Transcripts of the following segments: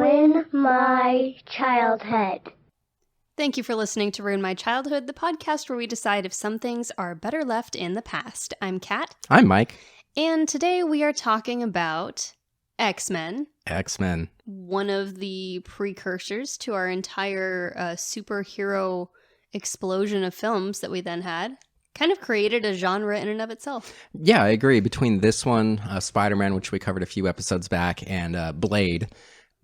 Ruin My Childhood. Thank you for listening to Ruin My Childhood, the podcast where we decide if some things are better left in the past. I'm Kat. I'm Mike. And today we are talking about X-Men. X-Men. One of the precursors to our entire superhero explosion of films that we then had. Kind of created a genre in and of itself. Yeah, I agree. Between this one, Spider-Man, which we covered a few episodes back, and Blade,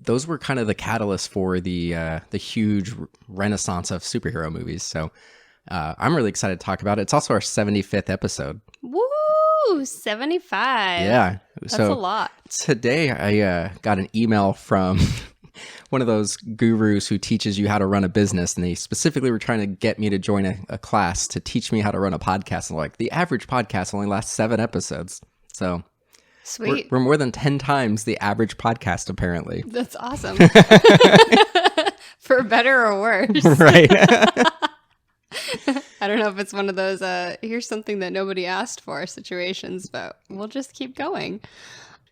those were kind of the catalyst for the huge renaissance of superhero movies. So I'm really excited to talk about it. It's also our 75th episode. Woo! 75. Yeah. That's a lot. Today I got an email from one of those gurus who teaches you how to run a business, and they specifically were trying to get me to join a class to teach me how to run a podcast. And like, the average podcast only lasts 7 episodes. So sweet. We're more than 10 times the average podcast, apparently. That's awesome. For better or worse. Right. I don't know if it's one of those, here's something that nobody asked for situations, but we'll just keep going.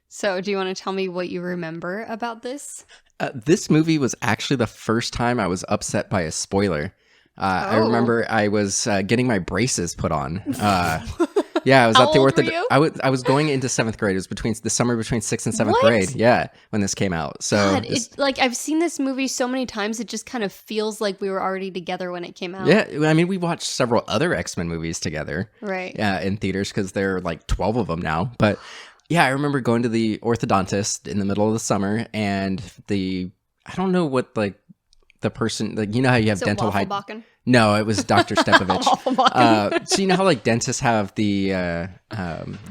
So do you want to tell me what you remember about this? This movie was actually the first time I was upset by a spoiler. I remember I was getting my braces put on. Yeah, I was How at the old were you? I was going into 7th grade. It was between the summer between 6th and 7th What? grade. Yeah, when this came out. So God, I've seen this movie so many times, it just kind of feels like we were already together when it came out. yeah, I mean, we watched several other X-Men movies together. Right. In theaters, because there are like 12 of them now. But yeah, I remember going to the orthodontist in the middle of the summer, and I don't know what, like, the person, like, you know how you have dental hygiene. No, it was Dr. Stepovich. So you know how like dentists have the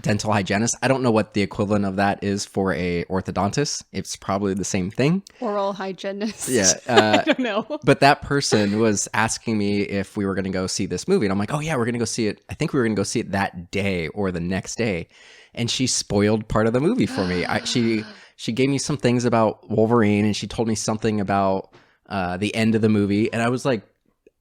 dental hygienist? I don't know what the equivalent of that is for a orthodontist. It's probably the same thing. Oral hygienist. Yeah. I don't know. But that person was asking me if we were going to go see this movie. And I'm like, oh yeah, we're going to go see it. I think we were going to go see it that day or the next day. And she spoiled part of the movie for me. She gave me some things about Wolverine, and she told me something about the end of the movie. And I was like,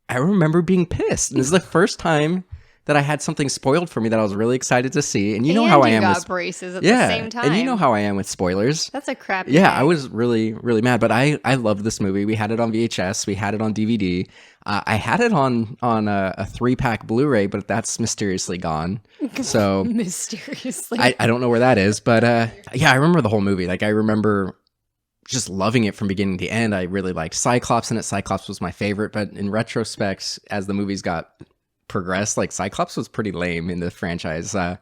I remember being pissed. And this is the first time that I had something spoiled for me that I was really excited to see. And you know how I am with braces at the same time. And you know how I am with spoilers. That's a crappy Yeah, thing. I was really, really mad. But I loved this movie. We had it on VHS. We had it on DVD. I had it on a 3-pack Blu-ray, but that's mysteriously gone. So mysteriously. I don't know where that is. But yeah, I remember the whole movie. Like, I remember just loving it from beginning to end. I really liked Cyclops in it. Cyclops was my favorite, but in retrospect, as the movies got progressed, like, Cyclops was pretty lame in the franchise. I'm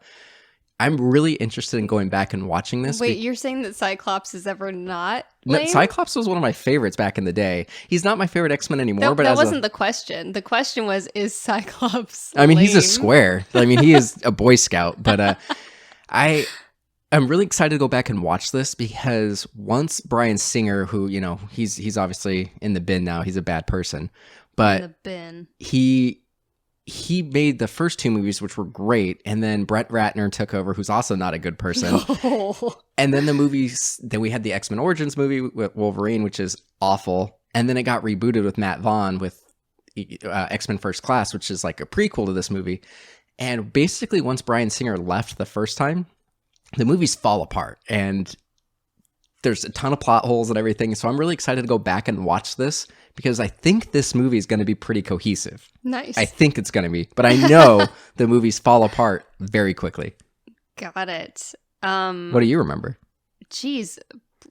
really interested in going back and watching this. Wait, you're saying that Cyclops is ever not lame? No, Cyclops was one of my favorites back in the day. He's not my favorite X-Men anymore. That wasn't the question. The question was, is Cyclops I mean, lame? he's a square. I mean, he is a Boy Scout, but I'm really excited to go back and watch this, because once Bryan Singer, who, you know, he's obviously in the bin now, he's a bad person, but in the bin. He made the first 2 movies, which were great, and then Brett Ratner took over, who's also not a good person. And then then we had the X-Men Origins movie with Wolverine, which is awful, and then it got rebooted with Matt Vaughn with X-Men First Class, which is like a prequel to this movie. And basically, once Bryan Singer left the first time, the movies fall apart, and there's a ton of plot holes and everything. So I'm really excited to go back and watch this, because I think this movie is going to be pretty cohesive. Nice. I think it's going to be, but I know the movies fall apart very quickly. Got it. What do you remember? Geez,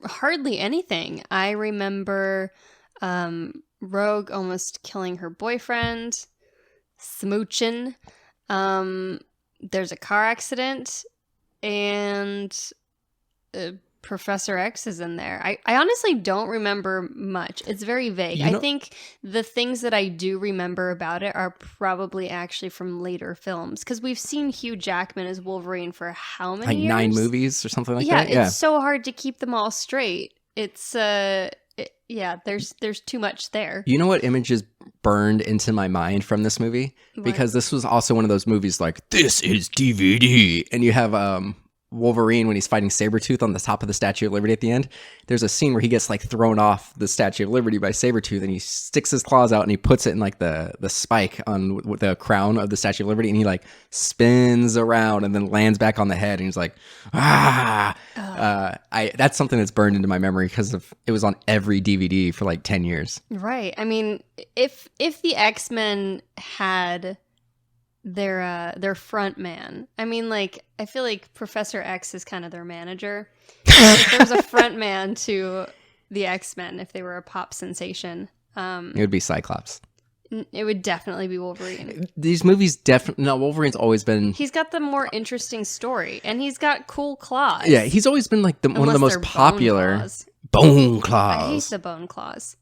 hardly anything. I remember Rogue almost killing her boyfriend, smooching. There's a car accident, and Professor X is in there. I honestly don't remember much. It's very vague. I think the things that I do remember about it are probably actually from later films, because we've seen Hugh Jackman as Wolverine for how many years? 9 movies or something like that? Yeah, it's so hard to keep them all straight. It's there's too much there. You know what image is burned into my mind from this movie? What? Because this was also one of those movies like, this is DVD. And you have Wolverine, when he's fighting Sabretooth on the top of the Statue of Liberty at the end, there's a scene where he gets like thrown off the Statue of Liberty by Sabretooth, and he sticks his claws out and he puts it in like the spike on the crown of the Statue of Liberty, and he like spins around and then lands back on the head, and he's like, ah. That's something that's burned into my memory because it was on every DVD for like 10 years. Right. I mean, if the X-Men had their front man, I mean, like, I feel like Professor X is kind of their manager. If there was a front man to the X-Men, if they were a pop sensation, it would be Cyclops. It would definitely be Wolverine. These movies definitely... No, Wolverine's always been... He's got the more interesting story, and he's got cool claws. Yeah, he's always been like one of the most popular... Bone claws. I hate the bone claws.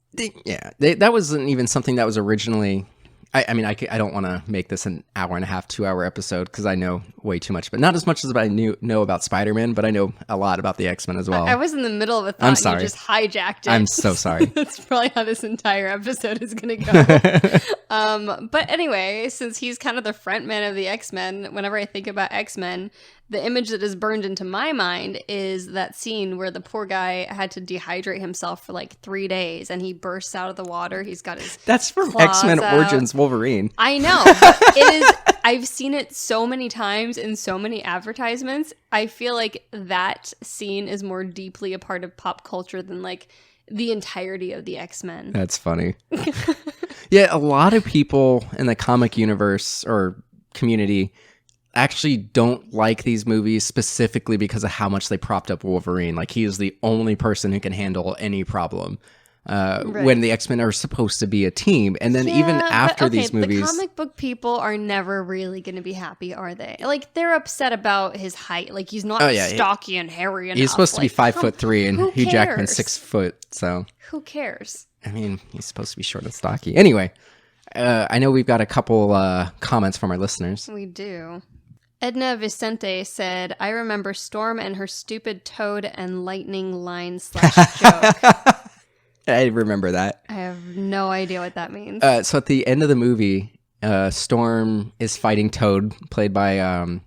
Yeah, that wasn't even something that was originally... I mean, I don't want to make this an hour and a half, 2 hour episode because I know way too much, but not as much as I know about Spider-Man, but I know a lot about the X-Men as well. I was in the middle of a thought. I'm sorry. And you just hijacked it. I'm so sorry. That's probably how this entire episode is going to go. But anyway, since he's kind of the front man of the X-Men, whenever I think about X-Men, the image that is burned into my mind is that scene where the poor guy had to dehydrate himself for like 3 days and he bursts out of the water. He's got his That's from claws X-Men out. Origins Wolverine. I know. But it is. I've seen it so many times in so many advertisements. I feel like that scene is more deeply a part of pop culture than like the entirety of the X-Men. That's funny. Yeah, a lot of people in the comic universe or community actually don't like these movies specifically because of how much they propped up Wolverine. Like, he is the only person who can handle any problem when the X-Men are supposed to be a team. And then even after these movies... the comic book people are never really going to be happy, are they? Like, they're upset about his height. Like, he's not stocky and hairy enough. He's supposed to be 5'3", and Hugh Jackman's 6 foot, so... Who cares? I mean, he's supposed to be short and stocky. Anyway, I know we've got a couple comments from our listeners. We do. Edna Vicente said, I remember Storm and her stupid toad and lightning line / joke. I remember that. I have no idea what that means. So at the end of the movie, Storm is fighting Toad, played by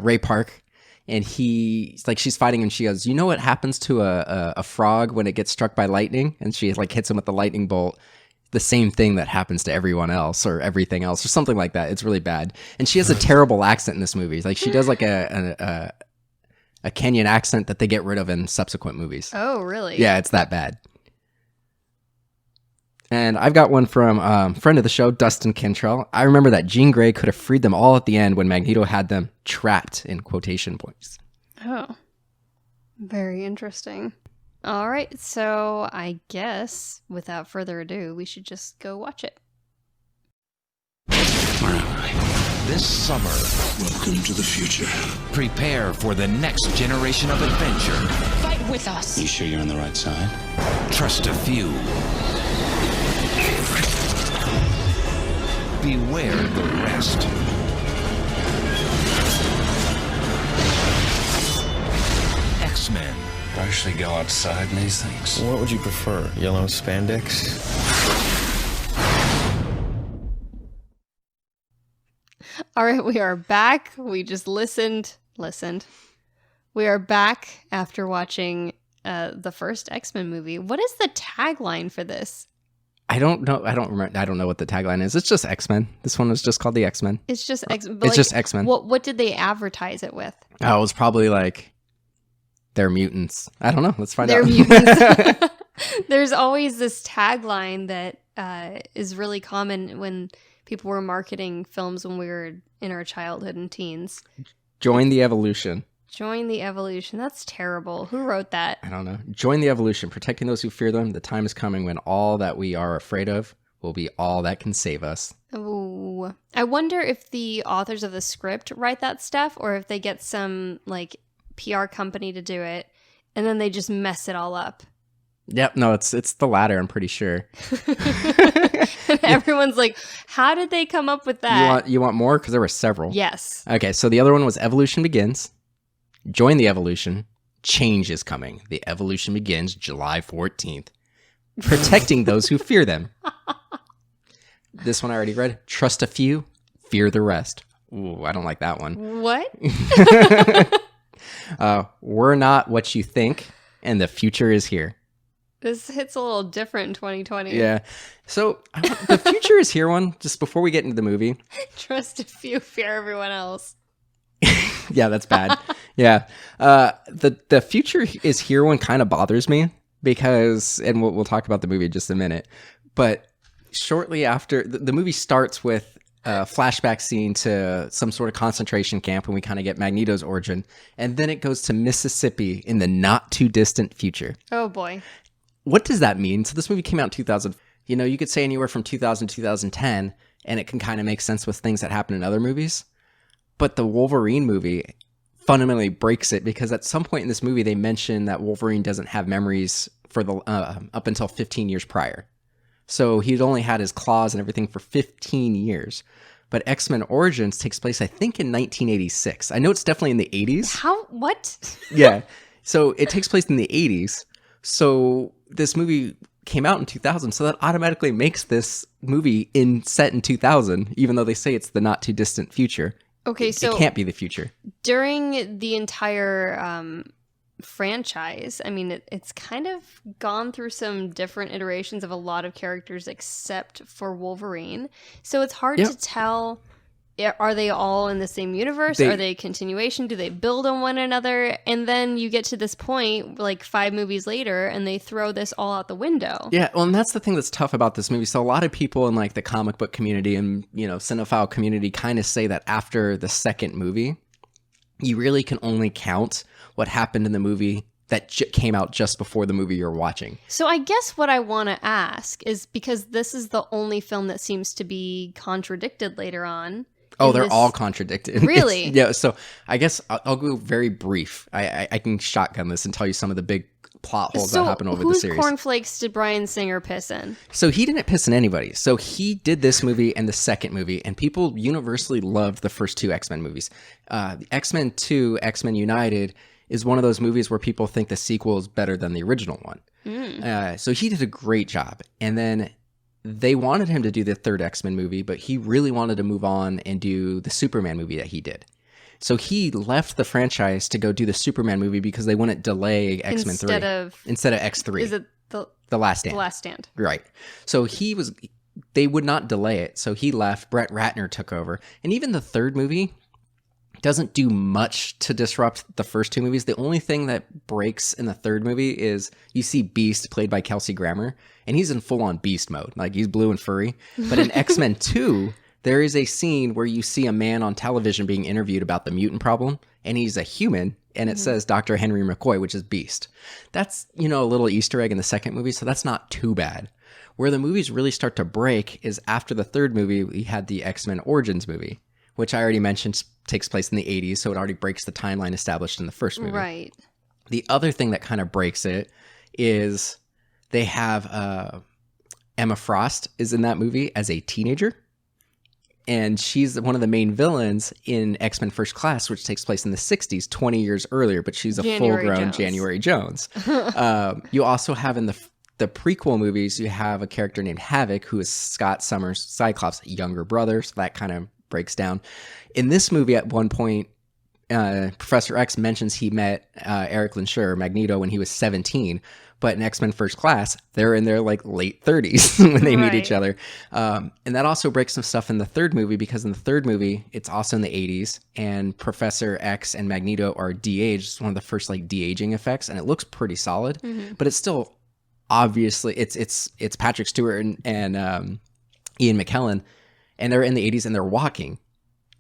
Ray Park. And she's fighting and she goes, you know what happens to a frog when it gets struck by lightning? And she like hits him with the lightning bolt. The same thing that happens to everyone else or everything else or something like that. It's really bad. And she has a terrible accent in this movie. Like, she does like a Kenyan accent that they get rid of in subsequent movies. Oh, really? Yeah, it's that bad. And I've got one from friend of the show, Dustin Cantrell. I remember that Jean Grey could have freed them all at the end when Magneto had them trapped, in quotation points. Oh, very interesting. All right, so I guess without further ado, we should just go watch it. Where am I? This summer, Welcome to the future. prepare for the next generation of adventure. Fight with us. You sure you're on the right side? Trust a few. Beware the rest. X-Men. I usually go outside in these things. What would you prefer? Yellow spandex? All right, we are back. We just listened. We are back after watching the first X-Men movie. What is the tagline for this? I don't know. I don't remember. I don't know what the tagline is. It's just X-Men. This one was just called the X-Men. It's just X-Men. It's just X-Men. What did they advertise it with? Oh, it was probably like, they're mutants. I don't know. Let's find out. They're mutants. There's always this tagline that is really common when people were marketing films when we were in our childhood and teens. Join the evolution. Join the evolution. That's terrible. Who wrote that? I don't know. Join the evolution, protecting those who fear them. The time is coming when all that we are afraid of will be all that can save us. Ooh. I wonder if the authors of the script write that stuff or if they get some like PR company to do it and then they just mess it all up. Yep, no, it's the latter, I'm pretty sure. And everyone's like, how did they come up with that? You want more? Because there were several. Yes. Okay, so the other one was Evolution Begins. Join the evolution. Change is coming. The evolution begins July 14th. Protecting those who fear them. This one I already read. Trust a few, fear the rest. Ooh, I don't like that one. What? We're not what you think, and the future is here. This hits a little different in 2020. Yeah. So the future is here one, just before we get into the movie. Trust a few, fear everyone else. Yeah, that's bad. Yeah. The future is here one kind of bothers me because, and we'll talk about the movie in just a minute, but shortly after, the movie starts with a flashback scene to some sort of concentration camp, and we kind of get Magneto's origin, and then it goes to Mississippi in the not too distant future. Oh boy. What does that mean? So this movie came out in 2000. You know, you could say anywhere from 2000 to 2010, and it can kind of make sense with things that happen in other movies. But the Wolverine movie fundamentally breaks it, because at some point in this movie, they mention that Wolverine doesn't have memories for the up until 15 years prior. So he'd only had his claws and everything for 15 years. But X-Men Origins takes place, I think, in 1986. I know it's definitely in the 80s. How? What? Yeah. So it takes place in the 80s. So this movie came out in 2000. So that automatically makes this movie set in 2000, even though they say it's the not too distant future. Okay, so it can't be the future. During the entire franchise, I mean, it's kind of gone through some different iterations of a lot of characters except for Wolverine. So it's hard to tell, are they all in the same universe? Are they a continuation? Do they build on one another? And then you get to this point, like 5 movies later, and they throw this all out the window. Yeah, well, and that's the thing that's tough about this movie. So a lot of people in like the comic book community and, you know, cinephile community kind of say that after the second movie, you really can only count what happened in the movie that came out just before the movie you're watching. So I guess what I want to ask is, because this is the only film that seems to be contradicted later on. Oh, they're all contradicted. Really? Yeah, so I guess I'll go very brief. I can shotgun this and tell you some of the big plot holes that happen over the series. Whose cornflakes did Bryan Singer piss in? So he didn't piss in anybody. So he did this movie and the second movie, and people universally loved the first 2 X-Men movies. The X-Men 2, X-Men United, is one of those movies where people think the sequel is better than the original one. So he did a great job. And then they wanted him to do the third X-Men movie, but he really wanted to move on and do the Superman movie that he did. So he left the franchise to go do the Superman movie because they wouldn't delay X-Men 3. Instead of X3. Is it The Last Stand? The Last Stand. Right. So they would not delay it. So he left. Brett Ratner took over. And even the third movie doesn't do much to disrupt the first 2 movies. The only thing that breaks in the third movie is you see Beast, played by Kelsey Grammer, and he's in full-on Beast mode. Like, he's blue and furry. But in X-Men 2, there is a scene where you see a man on television being interviewed about the mutant problem, and he's a human, and it says Dr. Henry McCoy, which is Beast. That's, you know, a little Easter egg in the second movie, so that's not too bad. Where the movies really start to break is after the third movie, we had the X-Men Origins movie, which I already mentioned takes place in the 80s, so it already breaks the timeline established in the first movie. Right. The other thing that kind of breaks it is they have Emma Frost is in that movie as a teenager, and she's one of the main villains in X-Men First Class, which takes place in the 60s, 20 years earlier, but she's a full-grown January Jones. You also have in the prequel movies, you have a character named Havoc, who is Scott Summers' Cyclops' younger brother, so that kind of breaks down. In this movie, at one point, Professor X mentions he met Eric Lensher, Magneto, when he was 17, but in X-Men First Class, they're in their like late 30s when they meet each other. And that also breaks some stuff in the third movie, because in the third movie, it's also in the 80s, and Professor X and Magneto are de-aged. It's one of the first like de-aging effects, and it looks pretty solid, but it's still obviously it's Patrick Stewart and Ian McKellen, and they're in the 80s and they're walking.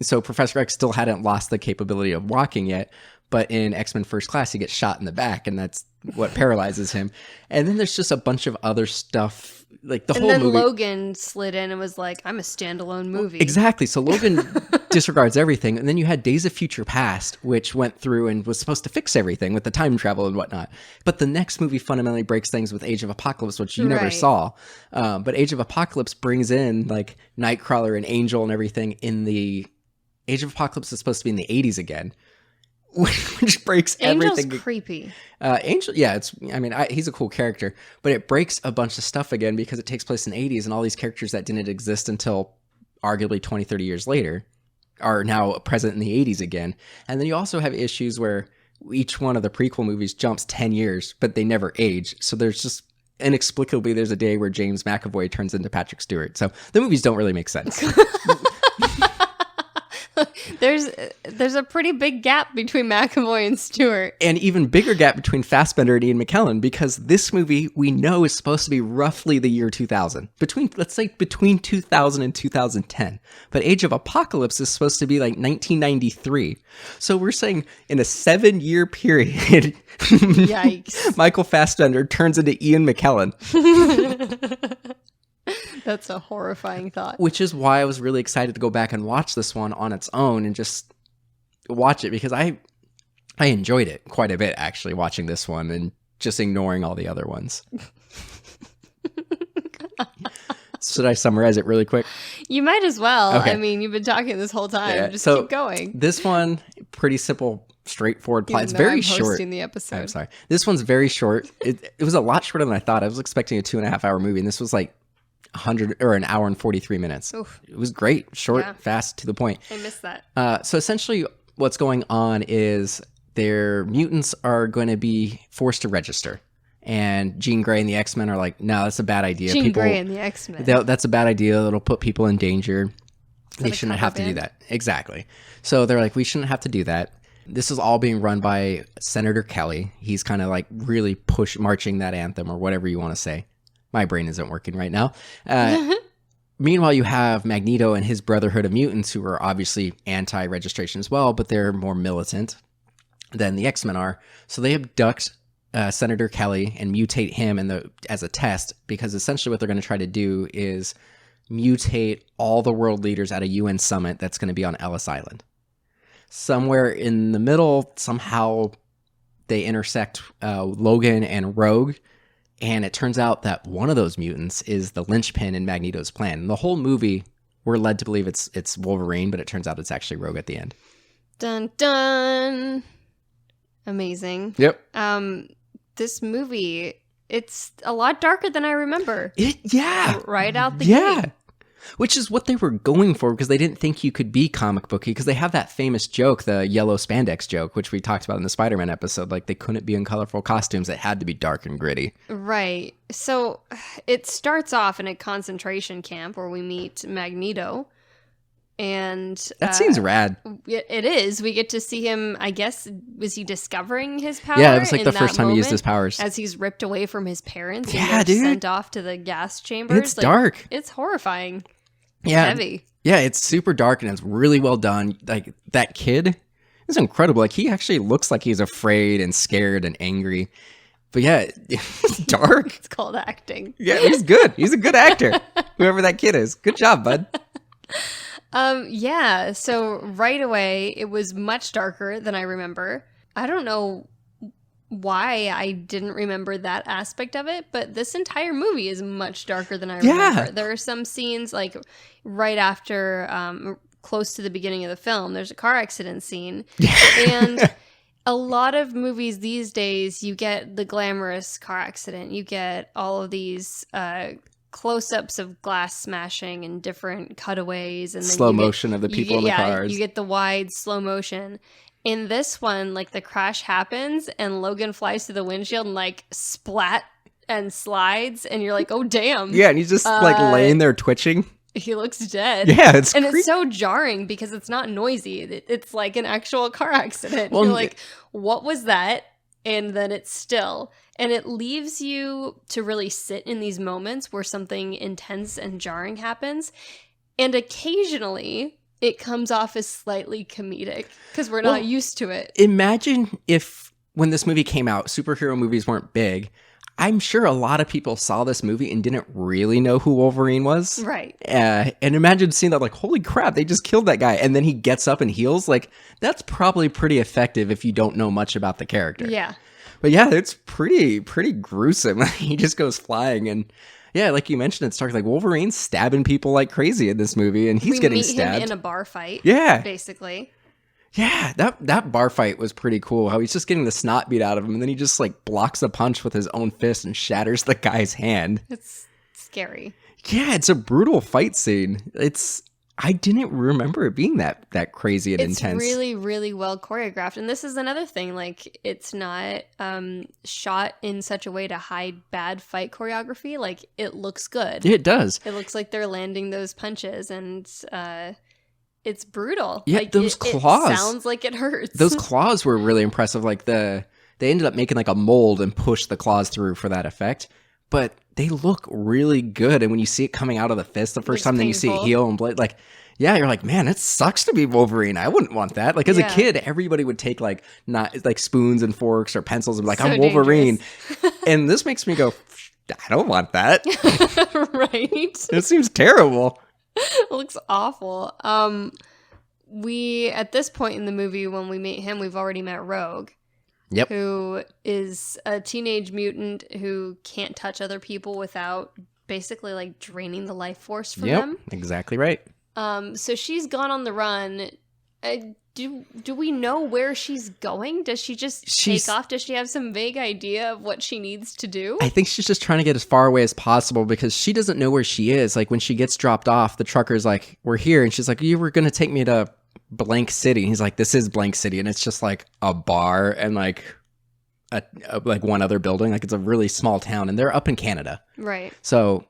So Professor X still hadn't lost the capability of walking yet, but in X-Men First Class, he gets shot in the back, and that's what paralyzes him. And then there's just a bunch of other stuff, like the whole movie. And then Logan slid in and was like, I'm a standalone movie. Exactly. So Logan disregards everything. And then you had Days of Future Past, which went through and was supposed to fix everything with the time travel and whatnot. But the next movie fundamentally breaks things with Age of Apocalypse, which you never saw. But Age of Apocalypse brings in like Nightcrawler and Angel and everything in the... Age of Apocalypse is supposed to be in the 80s again, which breaks everything. Angel's creepy. Angel, yeah, he's a cool character, but it breaks a bunch of stuff again because it takes place in the 80s, and all these characters that didn't exist until arguably 20, 30 years later are now present in the 80s again. And then you also have issues where each one of the prequel movies jumps 10 years, but they never age. So there's just inexplicably there's a day where James McAvoy turns into Patrick Stewart. So the movies don't really make sense. There's a pretty big gap between McAvoy and Stewart. And even bigger gap between Fassbender and Ian McKellen, because this movie we know is supposed to be roughly the year 2000. Let's say between 2000 and 2010. But Age of Apocalypse is supposed to be like 1993. So we're saying in a 7-year period, Yikes. Michael Fassbender turns into Ian McKellen. That's a horrifying thought. Which is why I was really excited to go back and watch this one on its own and just watch it, because I enjoyed it quite a bit, actually, watching this one and just ignoring all the other ones. Should I summarize it really quick? You might as well. Okay. I mean, you've been talking this whole time. Yeah, Just so keep going. This one, pretty simple, straightforward plot. Even It's though very I'm short. hosting the episode. I'm sorry. This one's very short. It was a lot shorter than I thought. I was expecting a 2.5-hour movie, and this was like an hour and 43 minutes. Oof. It was great, short, Yeah. fast, to the point. I missed that. So essentially what's going on is their mutants are going to be forced to register. And Jean Grey and the X-Men are like, no, that's a bad idea. Jean Grey and the X-Men. That's a bad idea. It'll put people in danger. They a shouldn't cover have to do band? that. Exactly. So they're like, we shouldn't have to do that. This is all being run by Senator Kelly. He's kind of like really marching that anthem, or whatever you want to say. My brain isn't working right now. Meanwhile, you have Magneto and his Brotherhood of Mutants, who are obviously anti-registration as well, but they're more militant than the X-Men are. So they abduct Senator Kelly and mutate him as a test, because essentially what they're going to try to do is mutate all the world leaders at a UN summit that's going to be on Ellis Island. Somewhere in the middle, somehow they intersect Logan and Rogue, and it turns out that one of those mutants is the linchpin in Magneto's plan. And the whole movie, we're led to believe it's Wolverine, but it turns out it's actually Rogue at the end. Dun dun. Amazing. Yep. This movie, it's a lot darker than I remember. Yeah. Right out the gate. Which is what they were going for, because they didn't think you could be comic booky, because they have that famous joke, the yellow spandex joke, which we talked about in the Spider-Man episode. Like, they couldn't be in colorful costumes. It had to be dark and gritty. Right. So it starts off in a concentration camp where we meet Magneto. And That scene's rad. It is. We get to see him, I guess, was he discovering his power? Yeah, it was like in the first that time he used moment his powers. as he's ripped away from his parents Yeah, and they're dude. sent off to the gas chambers. It's dark. It's horrifying. Yeah. Heavy. Yeah, it's super dark and it's really well done. Like, that kid is incredible. Like, he actually looks like he's afraid and scared and angry. But yeah, it's dark. It's called acting. Yeah, he's good. He's a good actor. Whoever that kid is. Good job, bud. Yeah, so right away, it was much darker than I remember. I don't know why I didn't remember that aspect of it, but this entire movie is much darker than I remember. There are some scenes, like, right after, close to the beginning of the film, there's a car accident scene. And a lot of movies these days, you get the glamorous car accident. You get all of these close-ups of glass smashing and different cutaways. And then Slow motion of the people in the cars. You get the wide slow motion. In this one, like, the crash happens and Logan flies through the windshield and, like, splat and slides. And you're like, oh, damn. Yeah, and he's just like laying there twitching. He looks dead. Yeah, it's and creepy. it's so jarring because it's not noisy. It's like an actual car accident. Well, You're like, what was that? And then it's still. And it leaves you to really sit in these moments where something intense and jarring happens. And occasionally it comes off as slightly comedic because we're not used to it. Imagine if, when this movie came out, superhero movies weren't big. I'm sure a lot of people saw this movie and didn't really know who Wolverine was. Right. And imagine seeing that, like, holy crap, they just killed that guy. And then he gets up and heals. Like, that's probably pretty effective if you don't know much about the character. Yeah. But yeah, it's pretty gruesome. He just goes flying. And yeah, like you mentioned, it's dark. Like, Wolverine's stabbing people like crazy in this movie. And he's getting stabbed. We meet him in a bar fight. Yeah. Basically. Yeah, that bar fight was pretty cool. How he's just getting the snot beat out of him, and then he just, like, blocks a punch with his own fist and shatters the guy's hand. It's scary. Yeah, it's a brutal fight scene. It's I didn't remember it being that crazy and intense. It's really, really well choreographed. And this is another thing, like, it's not shot in such a way to hide bad fight choreography. Like, it looks good. Yeah, it does. It looks like they're landing those punches, and it's brutal. Yeah, like, those claws. It sounds like it hurts. Those claws were really impressive. Like, they ended up making like a mold and pushed the claws through for that effect. But they look really good. And when you see it coming out of the fist the first time, then you see it heal and bleed, like, yeah, you're like, man, it sucks to be Wolverine. I wouldn't want that. Like, as a kid, everybody would take like not like spoons and forks or pencils and be like, I'm Wolverine. And this makes me go, I don't want that. Right? It seems terrible. It looks awful. We, at this point in the movie, when we meet him, we've already met Rogue. Yep. Who is a teenage mutant who can't touch other people without basically like draining the life force from them. Exactly right. So she's gone on the run. Do we know where she's going? Does she just take off? Does she have some vague idea of what she needs to do? I think she's just trying to get as far away as possible because she doesn't know where she is. Like when she gets dropped off, the trucker's like, we're here. And she's like, you were going to take me to blank city. And he's like, this is blank city. And it's just like a bar and like like one other building. Like it's a really small town and they're up in Canada. Right. So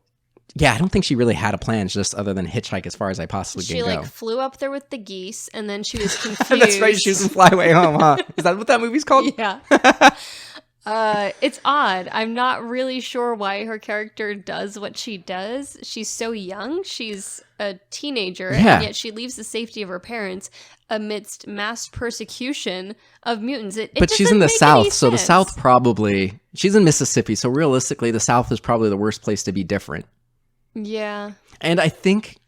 yeah, I don't think she really had a plan just other than hitchhike as far as I possibly can go. She like flew up there with the geese and then she was confused. That's right. She was in Flyway Home, huh? Is that what that movie's called? Yeah. It's odd. I'm not really sure why her character does what she does. She's so young. She's a teenager, and yet she leaves the safety of her parents amidst mass persecution of mutants. But she's in the South, so the South probably... She's in Mississippi, so realistically, the South is probably the worst place to be different. Yeah. And I think...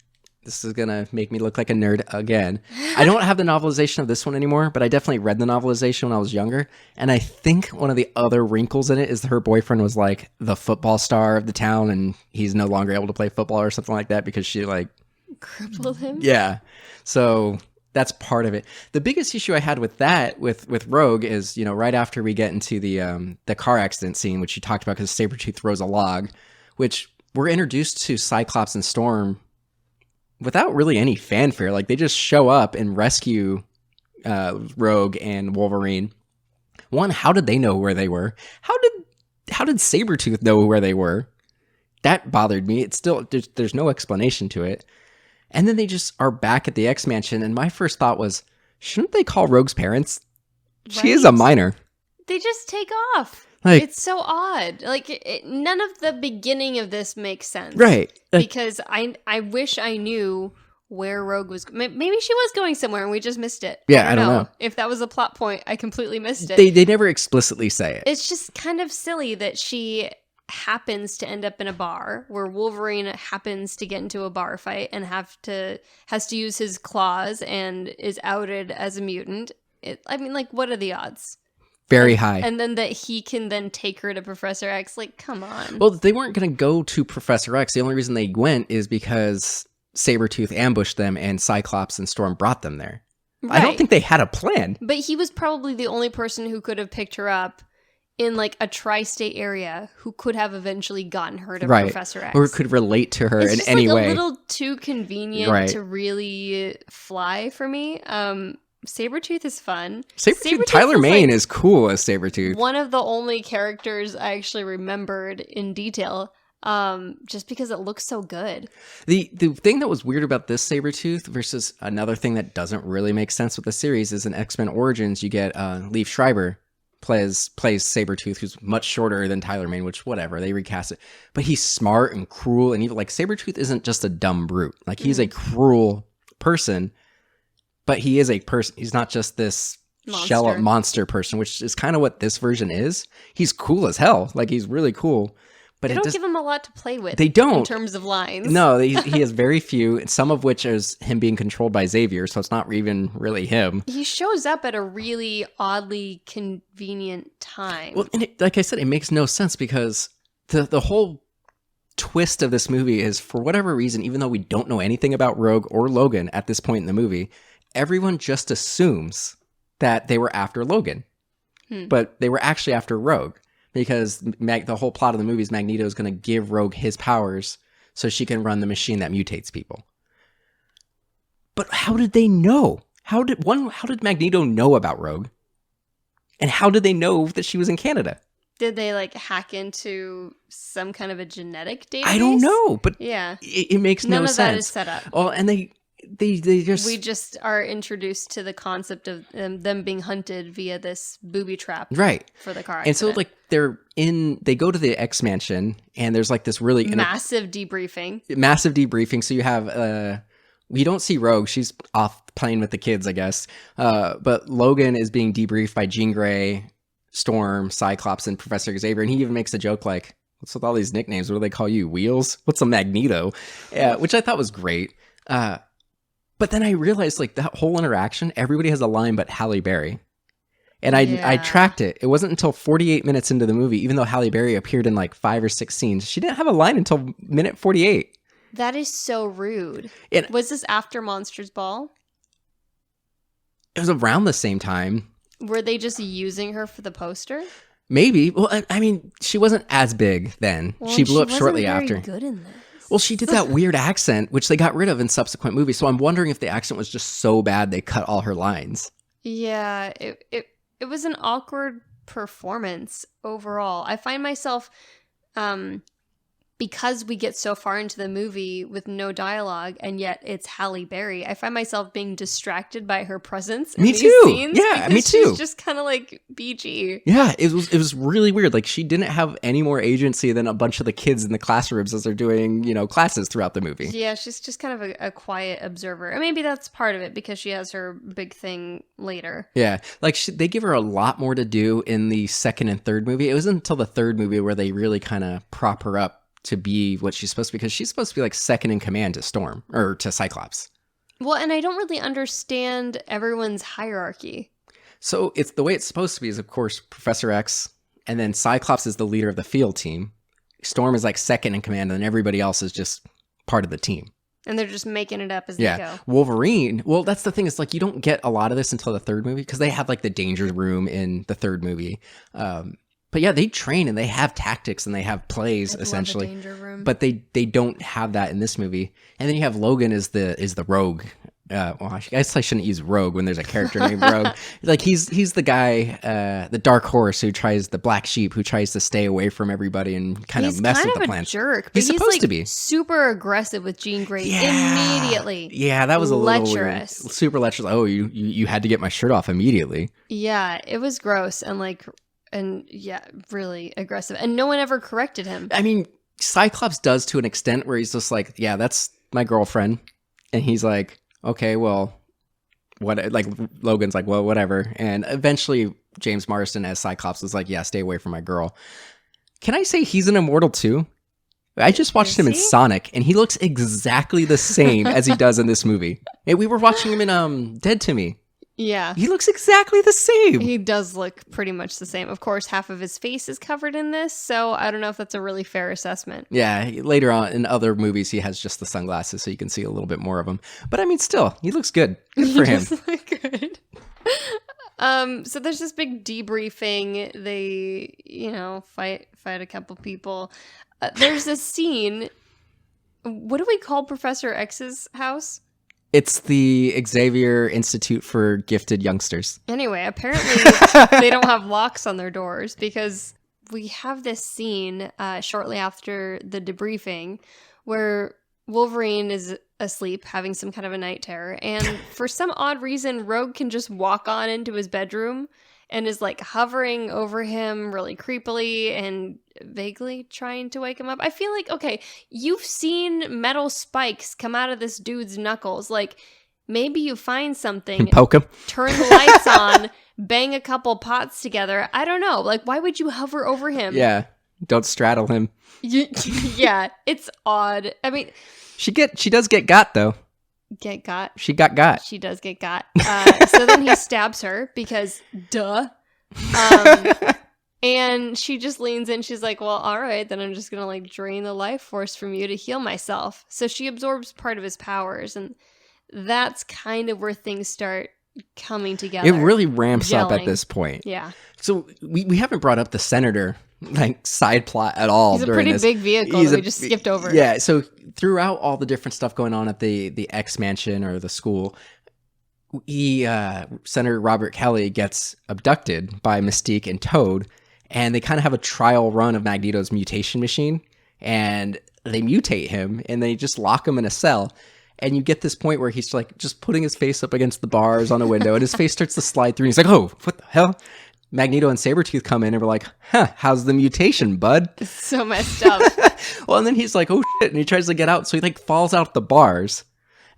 This is going to make me look like a nerd again. I don't have the novelization of this one anymore, but I definitely read the novelization when I was younger. And I think one of the other wrinkles in it is that her boyfriend was like the football star of the town and he's no longer able to play football or something like that because she like... crippled him? Yeah. So that's part of it. The biggest issue I had with that, with Rogue is, you know, right after we get into the car accident scene, which you talked about because Sabretooth throws a log, which we're introduced to Cyclops and Storm without really any fanfare. Like they just show up and rescue Rogue and Wolverine. One, how did they know where they were? How did Sabretooth know where they were? That bothered me. It's still there's no explanation to it. And then they just are back at the X Mansion, and my first thought was, shouldn't they call Rogue's parents? Right? She is a minor. They just take off. Like, it's so odd. Like, none of the beginning of this makes sense. Right. Because I wish I knew where Rogue was. Maybe she was going somewhere and we just missed it. Yeah, I don't know. If that was a plot point, I completely missed it. They never explicitly say it. It's just kind of silly that she happens to end up in a bar where Wolverine happens to get into a bar fight and has to use his claws and is outed as a mutant. I mean, like, what are the odds? Very high. And then that he can then take her to Professor X. Like, come on. Well, they weren't going to go to Professor X. The only reason they went is because Sabretooth ambushed them and Cyclops and Storm brought them there. Right. I don't think they had a plan. But he was probably the only person who could have picked her up in like a tri-state area who could have eventually gotten her to Professor X. Or could relate to her in any way. It's a little too convenient to really fly for me. Sabretooth is fun. Sabretooth Tyler Mane is cool as Sabretooth. One of the only characters I actually remembered in detail, just because it looks so good. The thing that was weird about this Sabretooth versus another thing that doesn't really make sense with the series is in X-Men Origins, you get Liev Schreiber plays Sabretooth, who's much shorter than Tyler Mane, which whatever, they recast it. But he's smart and cruel, and even like Sabretooth isn't just a dumb brute. Like he's a cruel person. But he is a person. He's not just this shell monster person, which is kind of what this version is. He's cool as hell. Like, he's really cool. But they don't give him a lot to play with. They don't. In terms of lines. No, he has very few, some of which is him being controlled by Xavier, so it's not even really him. He shows up at a really oddly convenient time. Well, and like I said, it makes no sense because the whole twist of this movie is, for whatever reason, even though we don't know anything about Rogue or Logan at this point in the movie, everyone just assumes that they were after Logan, but they were actually after Rogue because the whole plot of the movie is Magneto is going to give Rogue his powers so she can run the machine that mutates people. But how did they know? How did Magneto know about Rogue? And how did they know that she was in Canada? Did they like hack into some kind of a genetic database? I don't know, but yeah, it makes no sense. None of that is set up. Well, and they just... We just are introduced to the concept of them being hunted via this booby trap. Right. For the car accident. And so like they go to the X Mansion and there's like this really... Massive debriefing. So you have... we don't see Rogue. She's off playing with the kids, I guess. But Logan is being debriefed by Jean Grey, Storm, Cyclops, and Professor Xavier. And he even makes a joke like, what's with all these nicknames? What do they call you? Wheels? What's a Magneto? Which I thought was great. But then I realized like that whole interaction, everybody has a line but Halle Berry. And I tracked it. It wasn't until 48 minutes into the movie, even though Halle Berry appeared in like 5 or 6 scenes, she didn't have a line until minute 48. That is so rude. Was this after Monsters Ball? It was around the same time. Were they just using her for the poster? Maybe. Well, I mean, she wasn't as big then. Well, she blew up shortly after. Good in this. Well, she did that weird accent, which they got rid of in subsequent movies. So I'm wondering if the accent was just so bad they cut all her lines. Yeah, it was an awkward performance overall. I find myself... because we get so far into the movie with no dialogue and yet it's Halle Berry, I find myself being distracted by her presence in these scenes. Yeah, me too. She's just kind of like BG. Yeah, it was really weird. Like she didn't have any more agency than a bunch of the kids in the classrooms as they're doing, classes throughout the movie. Yeah, she's just kind of a quiet observer. And maybe that's part of it because she has her big thing later. Yeah, like they give her a lot more to do in the second and third movie. It wasn't until the third movie where they really kind of prop her up to be what she's supposed to be, because she's supposed to be like second in command to Storm or to Cyclops. Well, and I don't really understand everyone's hierarchy. So it's the way it's supposed to be is, of course, Professor X, and then Cyclops is the leader of the field team. Storm is like second in command, and then everybody else is just part of the team. And they're just making it up as they go. Wolverine, well, that's the thing. It's like you don't get a lot of this until the third movie because they have like the danger room in the third movie. But yeah, they train and they have tactics and they have plays essentially. Danger room. But they don't have that in this movie. And then you have Logan is the rogue. Well, I guess I shouldn't use rogue when there's a character named Rogue. Like he's the guy, the dark horse the black sheep who tries to stay away from everybody and kind of mess with the plans. He's kind of a jerk. But he's supposed to be super aggressive with Jean Grey immediately. Yeah, that was a little lecherous. Weird. Super lecherous. Oh, you had to get my shirt off immediately. Yeah, it was gross and really aggressive. And no one ever corrected him. I mean, Cyclops does to an extent where he's just like, yeah, that's my girlfriend. And he's like, okay, well, what? Like Logan's like, well, whatever. And eventually James Marsden as Cyclops was like, yeah, stay away from my girl. Can I say he's an immortal too? I just watched him in Sonic and he looks exactly the same as he does in this movie. And we were watching him in Dead to Me. Yeah. He looks exactly the same. He does look pretty much the same. Of course, half of his face is covered in this, so I don't know if that's a really fair assessment. Yeah, later on in other movies, he has just the sunglasses, so you can see a little bit more of him. But I mean, still, he looks good. Good for him. He does look good. So there's this big debriefing. They, fight a couple people. There's a scene. What do we call Professor X's house? It's the Xavier Institute for Gifted Youngsters. Anyway, apparently they don't have locks on their doors because we have this scene shortly after the debriefing where Wolverine is asleep having some kind of a night terror. And for some odd reason, Rogue can just walk on into his bedroom and is like hovering over him really creepily and vaguely trying to wake him up. I feel like, okay, you've seen metal spikes come out of this dude's knuckles. Like, maybe you find something, poke him, turn the lights on, bang a couple pots together. I don't know. Like, why would you hover over him? Yeah, don't straddle him. Yeah, it's odd. I mean, she does get got though. Get got? She got. She does get got. So then he stabs her because, duh. And she just leans in. She's like, well, all right, then I'm just going to like drain the life force from you to heal myself. So she absorbs part of his powers. And that's kind of where things start coming together. It really ramps up at this point. Yeah. So we haven't brought up the senator like side plot at all. He's a during pretty this. big vehicle that we just skipped over. Yeah, so throughout all the different stuff going on at the X Mansion or the school, Senator Robert Kelly gets abducted by Mystique and Toad, and they kind of have a trial run of Magneto's mutation machine, and they mutate him, and they just lock him in a cell. And you get this point where he's like just putting his face up against the bars on a window, and his face starts to slide through, and he's like, oh, what the hell? Magneto and Sabretooth come in and we're like, how's the mutation, bud? It's so messed up. Well, and then he's like, oh shit, and he tries to get out, so he like falls out the bars,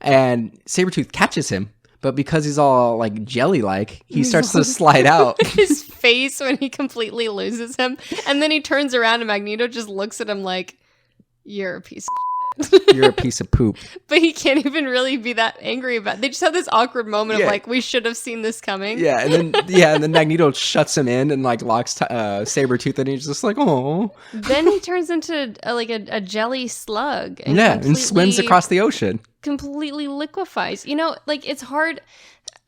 and Sabretooth catches him, but because he's all like jelly-like, he starts to slide out. His face when he completely loses him, and then he turns around and Magneto just looks at him like, you're a piece of You're a piece of poop. But he can't even really be that angry about it. They just have this awkward moment of like, we should have seen this coming. Yeah, and then Magneto shuts him in and like locks Sabretooth, and he's just like, oh. Then he turns into a jelly slug. And and swims across the ocean. Completely liquefies. You know, like it's hard.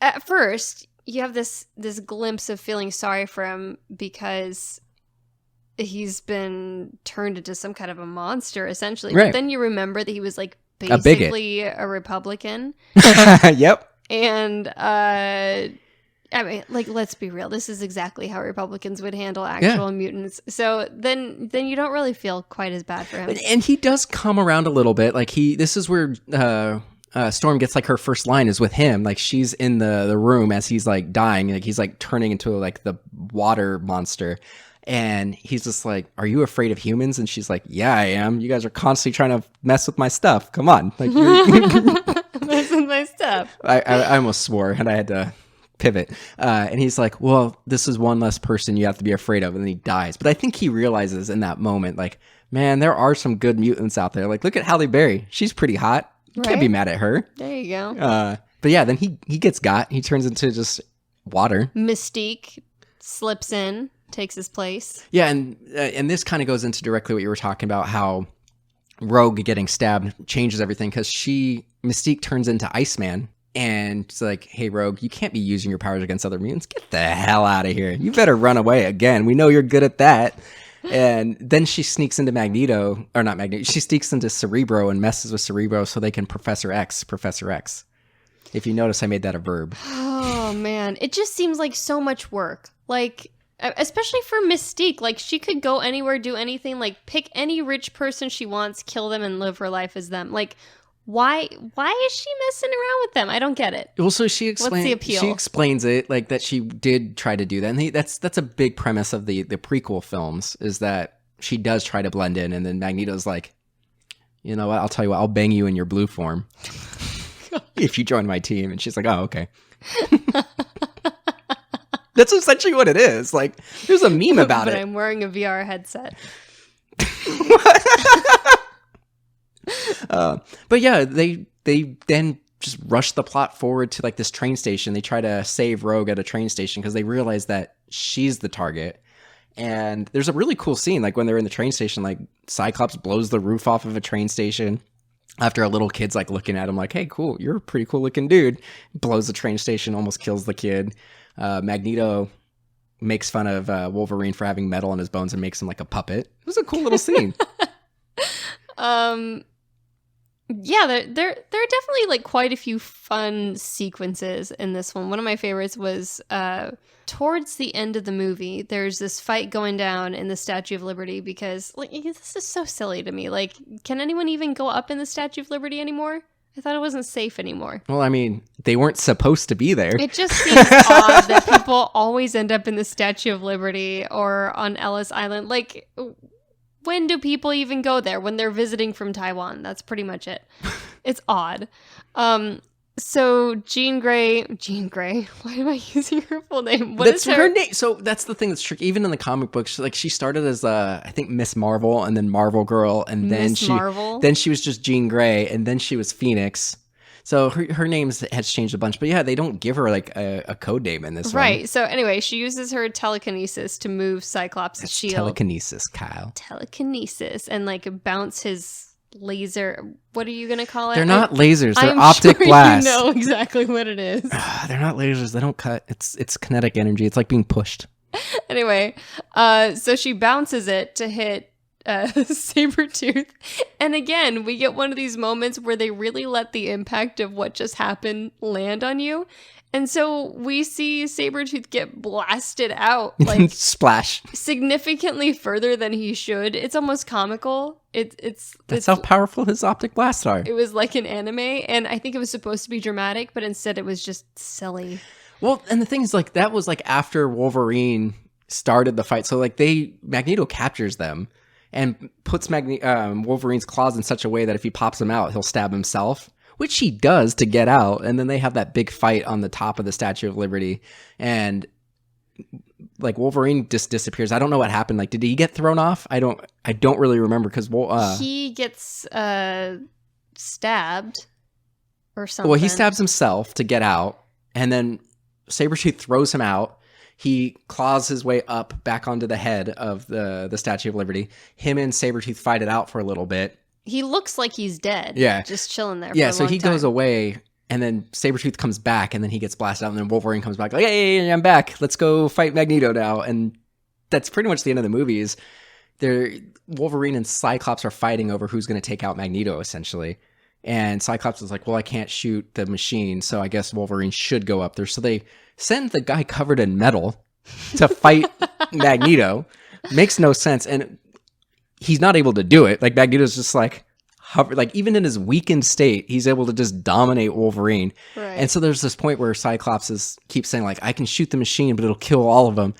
At first, you have this glimpse of feeling sorry for him because he's been turned into some kind of a monster, essentially. Right. But then you remember that he was like A bigot. basically a Republican. Yep. And I mean, like, let's be real. This is exactly how Republicans would handle actual mutants. So then you don't really feel quite as bad for him. And he does come around a little bit. Like this is where Storm gets like her first line is with him. Like she's in the room as he's like dying. Like he's like turning into like the water monster. And he's just like, are you afraid of humans? And she's like, yeah, I am. You guys are constantly trying to mess with my stuff. Come on. Like, Mess with my stuff. I almost swore and I had to pivot. And he's like, well, this is one less person you have to be afraid of. And then he dies. But I think he realizes in that moment, like, man, there are some good mutants out there. Like, look at Halle Berry. She's pretty hot. You can't be mad at her. There you go. But yeah, then he gets got. He turns into just water. Mystique slips in. Takes his place. Yeah, and this kind of goes into directly what you were talking about, how Rogue getting stabbed changes everything, because Mystique turns into Iceman, and it's like, hey, Rogue, you can't be using your powers against other mutants. Get the hell out of here. You better run away again. We know you're good at that. And then she sneaks into she sneaks into Cerebro and messes with Cerebro so they can Professor X. If you notice, I made that a verb. Oh, man. It just seems like so much work. Like, especially for Mystique, like she could go anywhere, do anything, like pick any rich person she wants, kill them, and live her life as them. Like, why is she messing around with them? I don't get it. Well, so she explains. What's the appeal? She explains it like that she did try to do that, and that's a big premise of the prequel films, is that she does try to blend in, and then Magneto's like, you know what? I'll tell you what. I'll bang you in your blue form if you join my team. And she's like, oh, okay. That's essentially what it is. Like, there's a meme about but it. I'm wearing a VR headset. But yeah, they then just rush the plot forward to like this train station. They try to save Rogue at a train station because they realize that she's the target. And there's a really cool scene, like when they're in the train station, like Cyclops blows the roof off of a train station after a little kid's like looking at him like, hey, cool, you're a pretty cool looking dude. Blows the train station, almost kills the kid. Magneto makes fun of Wolverine for having metal in his bones and makes him like a puppet. It was a cool little scene. Yeah, there are definitely like quite a few fun sequences in this one. One of my favorites was towards the end of the movie. There's this fight going down in the Statue of Liberty because like this is so silly to me. Like, can anyone even go up in the Statue of Liberty anymore? I thought it wasn't safe anymore. Well, I mean, they weren't supposed to be there. It just seems odd that people always end up in the Statue of Liberty or on Ellis Island. Like, when do people even go there? When they're visiting from Taiwan. That's pretty much it. It's odd. So Jean Grey. Why am I using her full name? That's her name. So that's the thing that's tricky. Even in the comic books, like she started as I think Miss Marvel, and then Marvel Girl, and then she was just Jean Grey, and then she was Phoenix. So her name has changed a bunch, but yeah, they don't give her like a code name in this one. Right. So anyway, she uses her telekinesis to move Cyclops' shield. Telekinesis, Kyle. Telekinesis, and like bounce his laser. What are you gonna call it? They're not lasers. They're I'm optic sure blasts. You know exactly what it is. They're not lasers. They don't cut. It's kinetic energy. It's like being pushed. Anyway, so she bounces it to hit Sabretooth. And again, we get one of these moments where they really let the impact of what just happened land on you. And so we see Sabretooth get blasted out, like splash, significantly further than he should. It's almost comical. That's how powerful his optic blasts are. It was like an anime, and I think it was supposed to be dramatic, but instead it was just silly. Well, and the thing is, like, that was like after Wolverine started the fight. So like Magneto captures them and puts Wolverine's claws in such a way that if he pops them out, he'll stab himself, which he does to get out. And then they have that big fight on the top of the Statue of Liberty. And like Wolverine just disappears. I don't know what happened. Like, did he get thrown off? I don't really remember because he gets stabbed or something. Well, he stabs himself to get out, and then Sabretooth throws him out. He claws his way up back onto the head of the Statue of Liberty. Him and Sabretooth fight it out for a little bit. He looks like he's dead. Yeah. Just chilling there. Yeah, for a so long he time. goes away, and then Sabretooth comes back, and then he gets blasted out, and then Wolverine comes back like, hey, I'm back. Let's go fight Magneto now. And that's pretty much the end of the movie. Is Wolverine and Cyclops are fighting over who's going to take out Magneto, essentially. And Cyclops is like, well, I can't shoot the machine, so I guess Wolverine should go up there. So they send the guy covered in metal to fight Magneto. Makes no sense. And he's not able to do it. Like, Magneto's just like, like, even in his weakened state, he's able to just dominate Wolverine. Right. And so there's this point where Cyclops keeps saying, like, I can shoot the machine, but it'll kill all of them.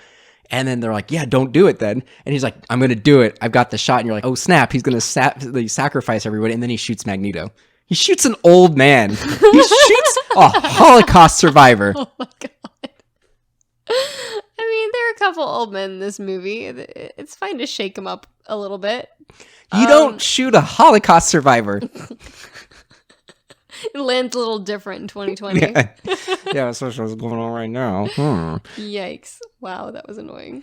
And then they're like, yeah, don't do it then. And he's like, I'm going to do it. I've got the shot. And you're like, oh, snap. He's going to sacrifice everybody. And then he shoots Magneto. He shoots an old man. He shoots a Holocaust survivor. Oh my God. I mean, there are a couple old men in this movie. It's fine to shake them up a little bit. You don't shoot a Holocaust survivor. It lands a little different in 2020. Yeah, that's what's going on right now. Yikes. Wow, that was annoying.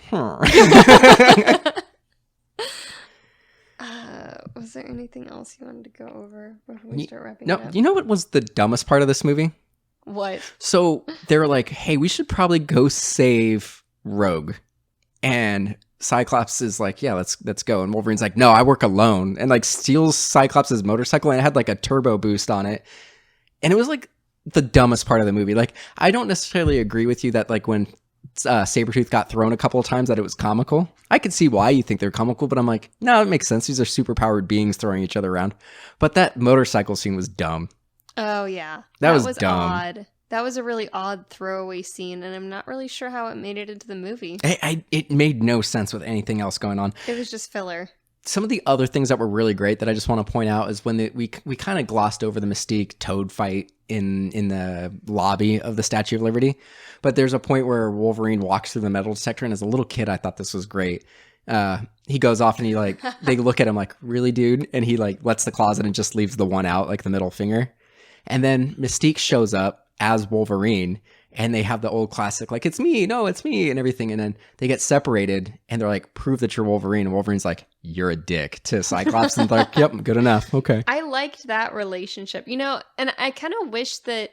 Was there anything else you wanted to go over before we start wrapping it up? You know what was the dumbest part of this movie? What? So they were like, hey, we should probably go save Rogue. And Cyclops is like, yeah, let's go. And Wolverine's like, no, I work alone. And like steals Cyclops' motorcycle, and it had like a turbo boost on it. And it was like the dumbest part of the movie. Like, I don't necessarily agree with you that like when Sabretooth got thrown a couple of times that it was comical. I could see why you think they're comical, but I'm like, no, it makes sense. These are superpowered beings throwing each other around. But that motorcycle scene was dumb. Oh, yeah. That was dumb. Odd. That was a really odd throwaway scene, and I'm not really sure how it made it into the movie. It made no sense with anything else going on. It was just filler. Some of the other things that were really great that I just want to point out is when we kind of glossed over the Mystique Toad fight in the lobby of the Statue of Liberty. But there's a point where Wolverine walks through the metal detector, and as a little kid, I thought this was great. He goes off and they look at him like, really, dude? And he like lets the claws in and just leaves the one out, like the middle finger. And then Mystique shows up as Wolverine, and they have the old classic, like, it's me, no, it's me, and everything. And then they get separated, and they're like, prove that you're Wolverine. And Wolverine's like, you're a dick to Cyclops. And they're like, yep, good enough. Okay. I liked that relationship, and I kind of wish that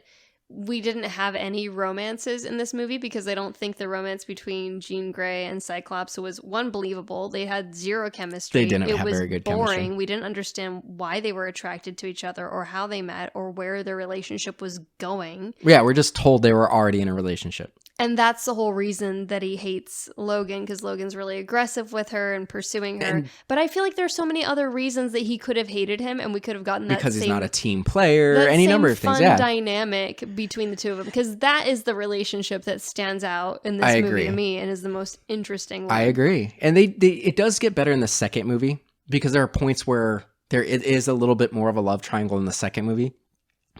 we didn't have any romances in this movie, because I don't think the romance between Jean Grey and Cyclops was, one, believable. They had zero chemistry. They didn't have very good chemistry. It was boring. We didn't understand why they were attracted to each other or how they met or where their relationship was going. Yeah, we're just told they were already in a relationship. And that's the whole reason that he hates Logan, because Logan's really aggressive with her and pursuing her. But I feel like there's so many other reasons that he could have hated him, and we could have gotten that because he's not a team player, any number of things. Fun dynamic between the two of them, because that is the relationship that stands out in this movie to me and is the most interesting one. I agree, and it does get better in the second movie, because there are points where it is a little bit more of a love triangle in the second movie.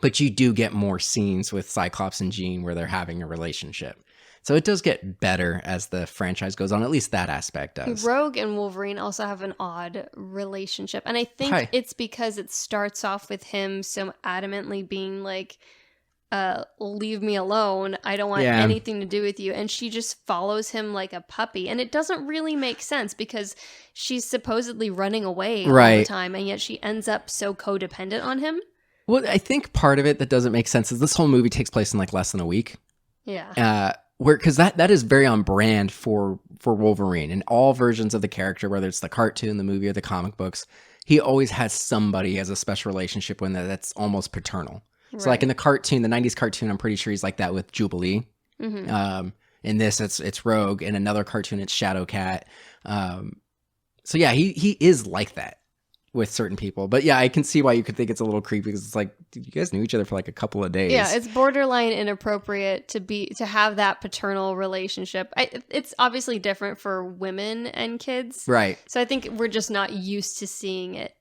But you do get more scenes with Cyclops and Jean where they're having a relationship. So it does get better as the franchise goes on. At least that aspect does. Rogue and Wolverine also have an odd relationship. And I think it's because it starts off with him so adamantly being like, leave me alone. I don't want anything to do with you. And she just follows him like a puppy. And it doesn't really make sense, because she's supposedly running away all the time. And yet she ends up so codependent on him. Well, I think part of it that doesn't make sense is this whole movie takes place in like less than a week. Yeah. because that is very on brand for Wolverine. In all versions of the character, whether it's the cartoon, the movie, or the comic books, he always has somebody as a special relationship with that's almost paternal. So like in the cartoon, the 90s cartoon, I'm pretty sure he's like that with Jubilee. In this, it's Rogue. In another cartoon, it's Shadowcat. So yeah, he is like that with certain people. But yeah, I can see why you could think it's a little creepy, because it's like, dude, you guys knew each other for like a couple of days. Yeah, it's borderline inappropriate to have that paternal relationship. It's obviously different for women and kids. Right. So I think we're just not used to seeing it.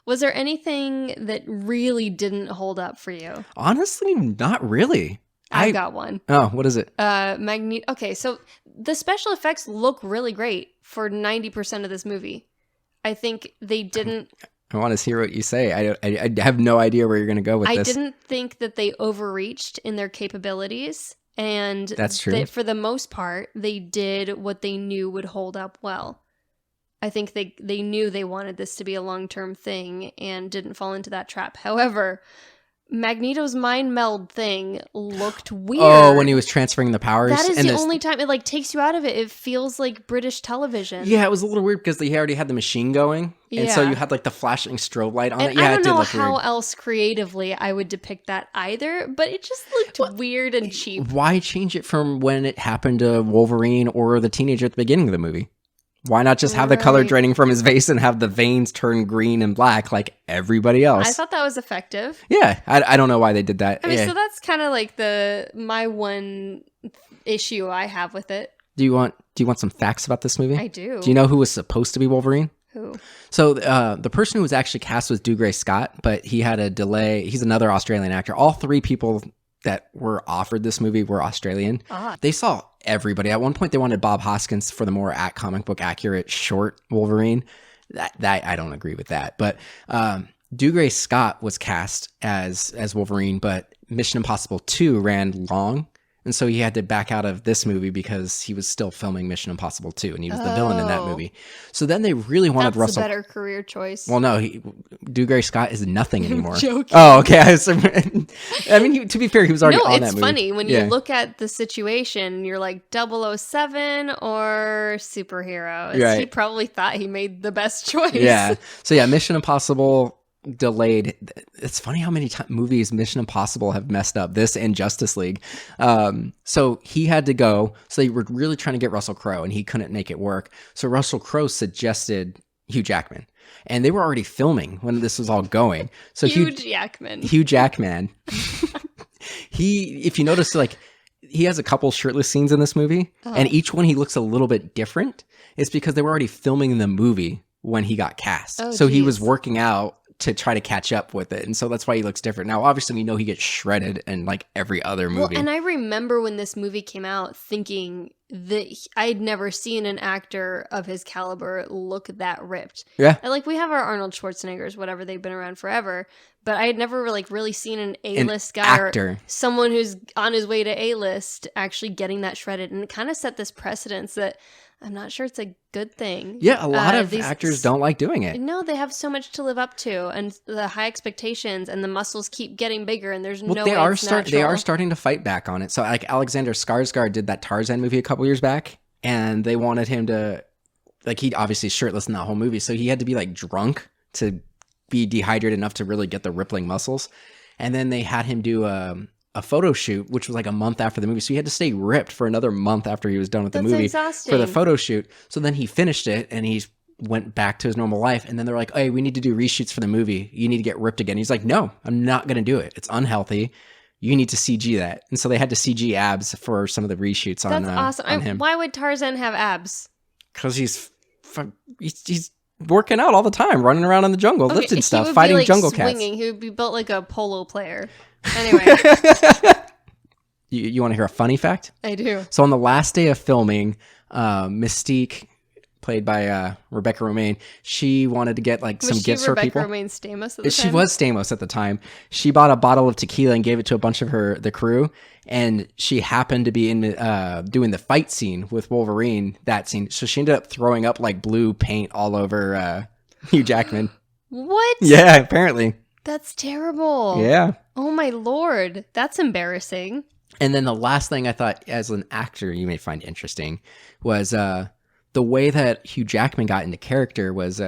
Was there anything that really didn't hold up for you? Honestly, not really. I've got one. Oh, what is it? Magneto. Okay, so the special effects look really great for 90% of this movie. I think they didn't... I want to hear what you say. I have no idea where you're going to go with this. I didn't think that they overreached in their capabilities. And that's true. For the most part, they did what they knew would hold up well. I think they knew they wanted this to be a long-term thing and didn't fall into that trap. However, Magneto's mind meld thing looked weird. Oh, when he was transferring the powers? That is the only time it like takes you out of it. It feels like British television. Yeah, it was a little weird because he already had the machine going. And so you had like the flashing strobe light on it. Yeah, I don't know look how weird. else creatively I would depict that either, but it just looked weird and cheap. Why change it from when it happened to Wolverine or the teenager at the beginning of the movie? Why not just have the color draining from his face and have the veins turn green and black like everybody else? I thought that was effective. Yeah, I don't know why they did that. I mean, so that's kind of like my one issue I have with it. Do you want some facts about this movie? I do. Do you know who was supposed to be Wolverine? Who? So the person who was actually cast was Dougray Scott, but he had a delay. He's another Australian actor. All three people that were offered this movie were Australian. They saw everybody. At one point, they wanted Bob Hoskins for the more comic book accurate short Wolverine. That I don't agree with that. But Dougray Scott was cast as Wolverine, but Mission Impossible 2 ran long. And so he had to back out of this movie because he was still filming Mission Impossible 2, and he was the villain in that movie. So then they really wanted That's Russell. That's a better career choice. Well, no, Dougray Scott is nothing anymore. I'm joking. Oh, okay. I mean, to be fair, he was already on that movie. No, it's funny when you look at the situation. You're like 007 or superhero. Right. He probably thought he made the best choice. Yeah. So yeah, Mission Impossible delayed. It's funny how many movies Mission Impossible have messed up, this and Justice League. So he had to go. So they were really trying to get Russell Crowe, and he couldn't make it work. So Russell Crowe suggested Hugh Jackman, and they were already filming when this was all going. So Hugh Jackman. If you notice, like, he has a couple shirtless scenes in this movie, and each one he looks a little bit different. It's because they were already filming the movie when he got cast. He was working out to try to catch up with it, and so that's why he looks different. Now, obviously, we know he gets shredded in like every other movie. Well, and I remember when this movie came out thinking that I'd never seen an actor of his caliber look that ripped. Yeah. And like, we have our Arnold Schwarzeneggers, whatever, they've been around forever, but I had never really seen an A-list guy actor. Or someone who's on his way to A-list actually getting that shredded, and it kind of set this precedence that I'm not sure it's a good thing. Yeah, a lot of actors don't like doing it. No, they have so much to live up to, and the high expectations, and the muscles keep getting bigger, and there's no way it's natural. They are starting to fight back on it. So like Alexander Skarsgård did that Tarzan movie a couple years back, and they wanted him to, like, he obviously shirtless in that whole movie, so he had to be like drunk to be dehydrated enough to really get the rippling muscles. And then they had him do a photo shoot, which was like a month after the movie. So he had to stay ripped for another month after he was done with the movie exhausting. For the photo shoot. So then he finished it and he went back to his normal life. And then they're like, hey, we need to do reshoots for the movie. You need to get ripped again. He's like, no, I'm not going to do it. It's unhealthy. You need to CG that. And so they had to CG abs for some of the reshoots on him. That's awesome. Why would Tarzan have abs? Because he's working out all the time, running around in the jungle, lifting stuff, fighting jungle cats. He would be built like a polo player. Anyway. You want to hear a funny fact? I do. So on the last day of filming, Mystique, played by Rebecca Romijn, she wanted to get like some gifts for people. Was she Rebecca Romijn Stamos at the time? She was Stamos at the time. She bought a bottle of tequila and gave it to a bunch of the crew, and she happened to be in doing the fight scene with Wolverine, that scene. So she ended up throwing up like blue paint all over Hugh Jackman. What? Yeah, apparently. That's terrible. Yeah. Oh my lord. That's embarrassing. And then the last thing I thought as an actor you may find interesting was the way that Hugh Jackman got into character was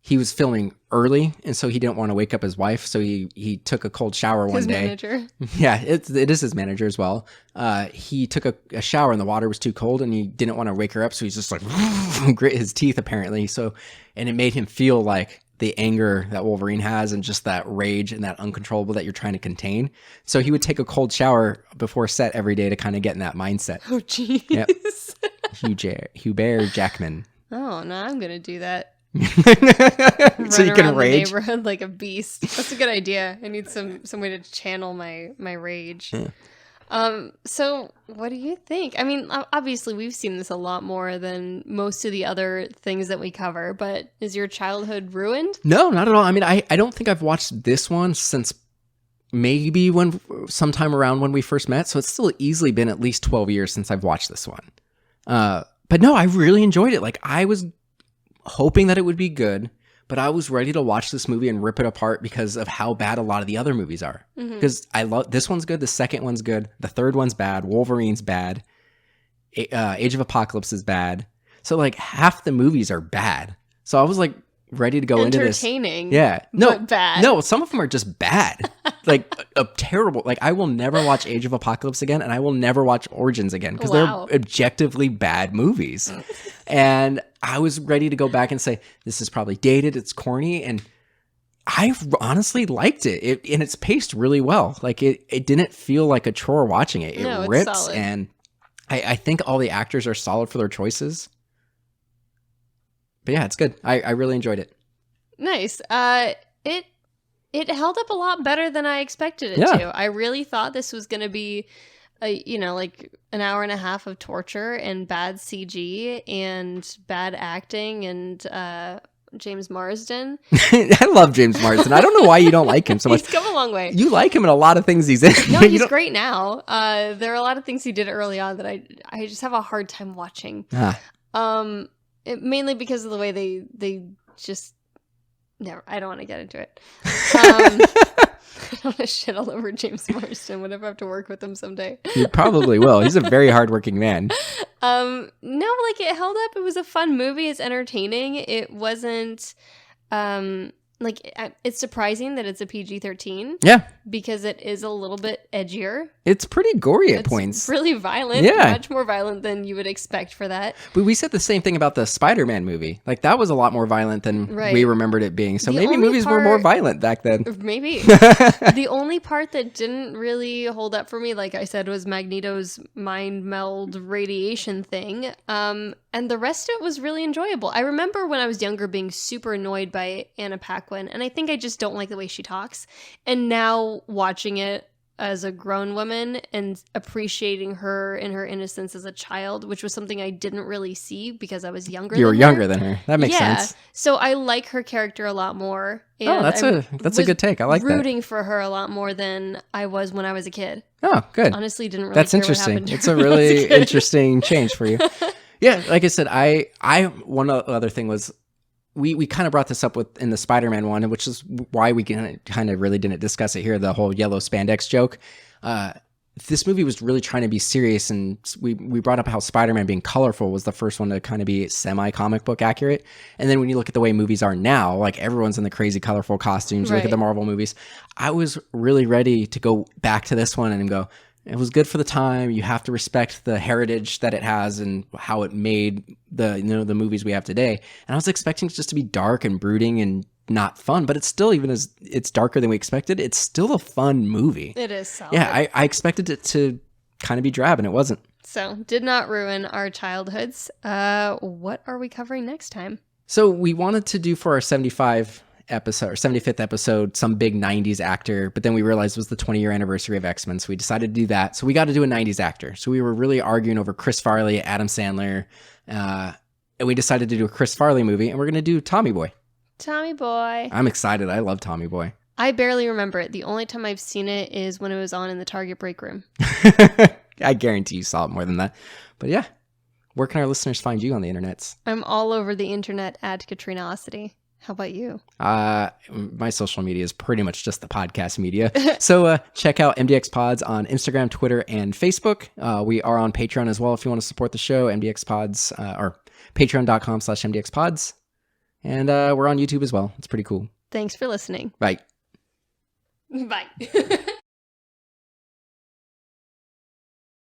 he was filming early, and so he didn't want to wake up his wife, so he took a cold shower one day. His manager. Yeah, it is his manager as well. He took a shower and the water was too cold, and he didn't want to wake her up, so he's just like grit his teeth apparently. And it made him feel like the anger that Wolverine has and just that rage and that uncontrollable that you're trying to contain. So he would take a cold shower before set every day to kind of get in that mindset. Oh, jeez. Yep. Hubert Jackman. Oh, no, I'm going to do that. So you can rage? The neighborhood like a beast. That's a good idea. I need some way to channel my rage. Yeah. So what do you think? I mean, obviously we've seen this a lot more than most of the other things that we cover, but is your childhood ruined? No, not at all. I mean, I don't think I've watched this one since maybe sometime around when we first met. So it's still easily been at least 12 years since I've watched this one. But no, I really enjoyed it. Like, I was hoping that it would be good, but I was ready to watch this movie and rip it apart because of how bad a lot of the other movies are. Because I love this one's good, the second one's good, the third one's bad, Wolverine's bad, Age of Apocalypse is bad. So like half the movies are bad. So I was like ready to go into this. Entertaining. Yeah. No, but bad. No, some of them are just bad. Like a terrible. Like I will never watch Age of Apocalypse again, and I will never watch Origins again because they're objectively bad movies. And I was ready to go back and say, this is probably dated, it's corny, and I honestly liked it. And it's paced really well. Like it didn't feel like a chore watching it. It rips, and I think all the actors are solid for their choices. But yeah, it's good. I really enjoyed it. Nice. It held up a lot better than I expected it to. I really thought this was going to be like an hour and a half of torture and bad CG and bad acting and James Marsden. I love James Marsden. I don't know why you don't like him so much. He's come a long way. You like him in a lot of things he's in. No, he's great now. There are a lot of things he did early on that I just have a hard time watching. Mainly because of the way they just... Never. I don't want to get into it. I don't want to shit all over James Marsden whenever I have to work with him someday. You probably will. He's a very hardworking man. No, like it held up. It was a fun movie. It's entertaining. It wasn't it's surprising that it's a PG-13. Yeah. Because it is a little bit edgier. It's pretty gory at points. It's really violent. Yeah. Much more violent than you would expect for that. But we said the same thing about the Spider-Man movie. Like, that was a lot more violent than we remembered it being. So maybe movies were more violent back then. Maybe. The only part that didn't really hold up for me, like I said, was Magneto's mind meld radiation thing. And the rest of it was really enjoyable. I remember when I was younger being super annoyed by Anna Paquin, and I think I just don't like the way she talks. And now watching it as a grown woman and appreciating her in her innocence as a child, which was something I didn't really see because I was younger. You were younger than her. That makes sense. So I like her character a lot more. And that's a good take. I like that. Rooting for her a lot more than I was when I was a kid. Oh, good. Honestly, didn't really. That's care interesting. What happened It's a really interesting change for you. Yeah, like I said, I one other thing was we kind of brought this up in the Spider-Man one, which is why we kind of really didn't discuss it here, the whole yellow spandex joke. This movie was really trying to be serious, and we brought up how Spider-Man being colorful was the first one to kind of be semi-comic book accurate. And then when you look at the way movies are now, like everyone's in the crazy colorful costumes, you look at the Marvel movies, I was really ready to go back to this one and go, it was good for the time. You have to respect the heritage that it has and how it made the movies we have today. And I was expecting it just to be dark and brooding and not fun, but it's still, even as it's darker than we expected, it's still a fun movie. It is solid. Yeah, I expected it to kind of be drab, and it wasn't. So, did not ruin our childhoods. What are we covering next time? So, we wanted to do for our 75th episode, some big 90s actor, but then we realized it was the 20-year anniversary of X-Men, so we decided to do that. So we got to do a 90s actor. So we were really arguing over Chris Farley, Adam Sandler, and we decided to do a Chris Farley movie, and we're going to do Tommy Boy. Tommy Boy. I'm excited. I love Tommy Boy. I barely remember it. The only time I've seen it is when it was on in the Target break room. I guarantee you saw it more than that. But yeah, where can our listeners find you on the internets? I'm all over the internet at Katrina Ossity. How about you? My social media is pretty much just the podcast media. So check out MDXpods on Instagram, Twitter, and Facebook. We are on Patreon as well if you want to support the show, MDXpods, or patreon.com/MDXpods. And we're on YouTube as well. It's pretty cool. Thanks for listening. Bye. Bye.